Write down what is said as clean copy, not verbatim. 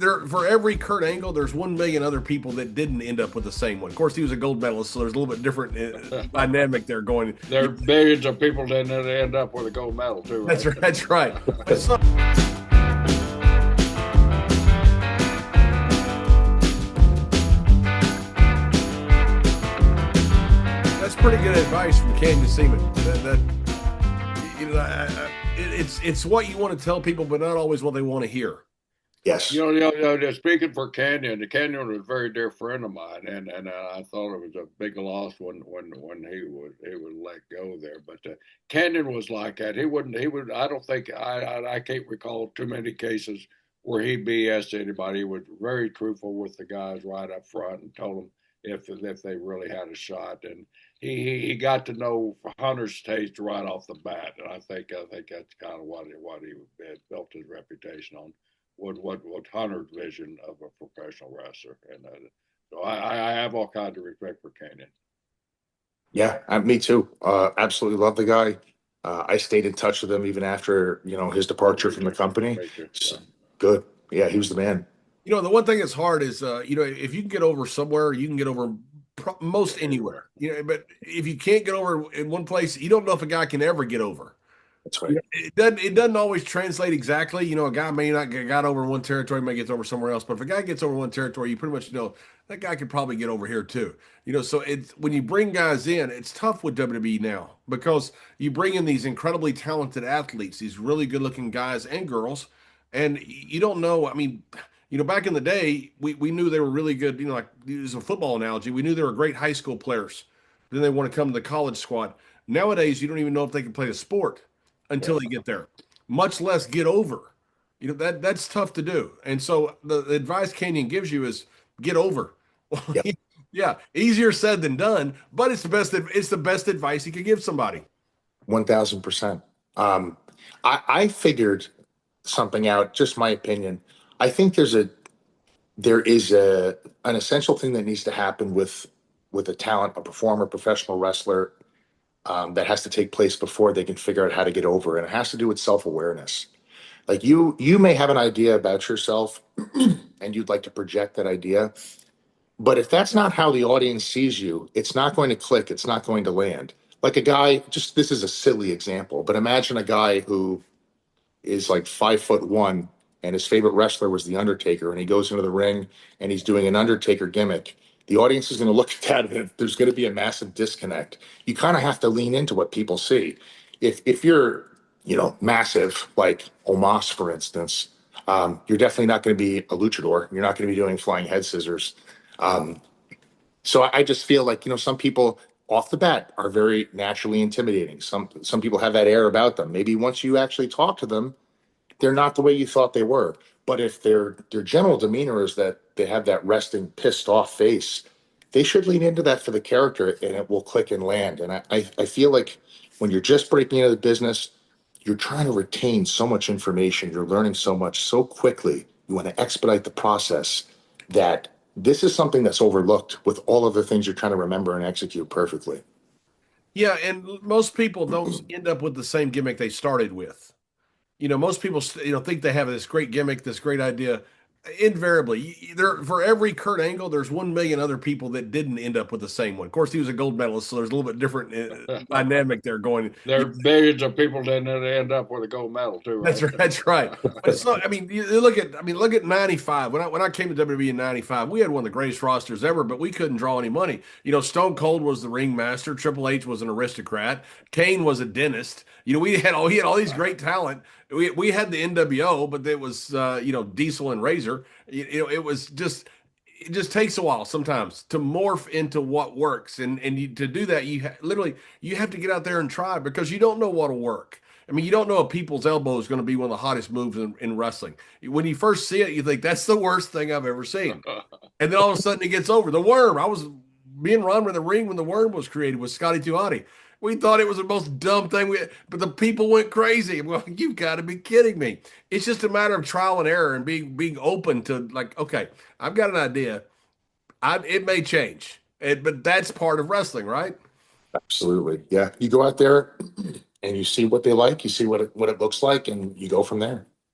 There, for every Kurt Angle, there's 1 million other people that didn't end up with the same one. Of course, he was a gold medalist, so there's a little bit different dynamic there going. There are millions of people that didn't end up with a gold medal too. Right? That's right. That's pretty good advice from Canyon Seaman. It's what you want to tell people, but not always what they want to hear. Yes. Speaking for Canyon, Canyon was a very dear friend of mine, and I thought it was a big loss when he was let go there. But Canyon was like that. He would. I don't think I can't recall too many cases where he BS'd anybody. He was very truthful with the guys right up front and told them if they really had a shot. And he got to know Hunter's taste right off the bat, and I think that's kind of what he had built his reputation on. What Hunter's vision of a professional wrestler, and so I have all kinds of respect for Canyon. Yeah, me too. Absolutely love the guy. I stayed in touch with him even after his departure from the company. Good. Yeah, he was the man. The one thing that's hard is if you can get over somewhere, you can get over most anywhere. But if you can't get over in one place, you don't know if a guy can ever get over. That's right. It doesn't always translate exactly. A guy may not get over in one territory, may get over somewhere else. But if a guy gets over one territory, you pretty much know that guy could probably get over here too. So it's when you bring guys in, it's tough with WWE now because you bring in these incredibly talented athletes, these really good-looking guys and girls, and you don't know. I mean, back in the day, we knew they were really good. Like use a football analogy, we knew they were great high school players. Then they want to come to the college squad. Nowadays, you don't even know if they can play the sport until they get there, much less get over. That's tough to do. And so the advice Canyon gives you is get over. Yep. Yeah, easier said than done, but it's the best advice you could give somebody. 1000%. I figured something out, just my opinion. I think there is an essential thing that needs to happen with a talent, a performer, professional wrestler, that has to take place before they can figure out how to get over. And it has to do with self-awareness. Like you may have an idea about yourself and you'd like to project that idea. But if that's not how the audience sees you, it's not going to click. It's not going to land. Like a guy, this is a silly example, but imagine a guy who is like 5'1" and his favorite wrestler was The Undertaker, and he goes into the ring and he's doing an Undertaker gimmick. The audience is going to look at that and there's going to be a massive disconnect. You kind of have to lean into what people see. If you're, massive, like Omos, for instance, you're definitely not going to be a luchador. You're not going to be doing flying head scissors. So I just feel like, some people off the bat are very naturally intimidating. Some people have that air about them. Maybe once you actually talk to them, they're not the way you thought they were. But if their general demeanor is that they have that resting, pissed off face, they should lean into that for the character and it will click and land. And I feel like when you're just breaking into the business, you're trying to retain so much information. You're learning so much so quickly. You want to expedite the process that this is something that's overlooked with all of the things you're trying to remember and execute perfectly. Yeah, and most people don't end up with the same gimmick they started with. Most people, think they have this great gimmick, this great idea. Invariably, for every Kurt Angle, there's 1 million other people that didn't end up with the same one. Of course, he was a gold medalist, so there's a little bit different dynamic there going. There are millions of people that didn't end up with a gold medal too. Right? That's right. But so, you look at '95 when I came to WWE in '95, we had one of the greatest rosters ever, but we couldn't draw any money. Stone Cold was the ringmaster, Triple H was an aristocrat, Kane was a dentist. He had all these great talent. We had the NWO, but it was Diesel and Razor. It just takes a while sometimes to morph into what works, and to do that you have to get out there and try because you don't know what'll work. You don't know if people's elbow is going to be one of the hottest moves in wrestling. When you first see it, you think that's the worst thing I've ever seen, and then all of a sudden it gets over. The Worm. I was being Ron in the ring when the Worm was created with Scotty 2 Hotty. We thought it was the most dumb thing, but the people went crazy. Well, you've got to be kidding me. It's just a matter of trial and error and being open to like, okay, I've got an idea. It may change, but that's part of wrestling, right? Absolutely. Yeah. You go out there and you see what they like, you see what it looks like, and you go from there.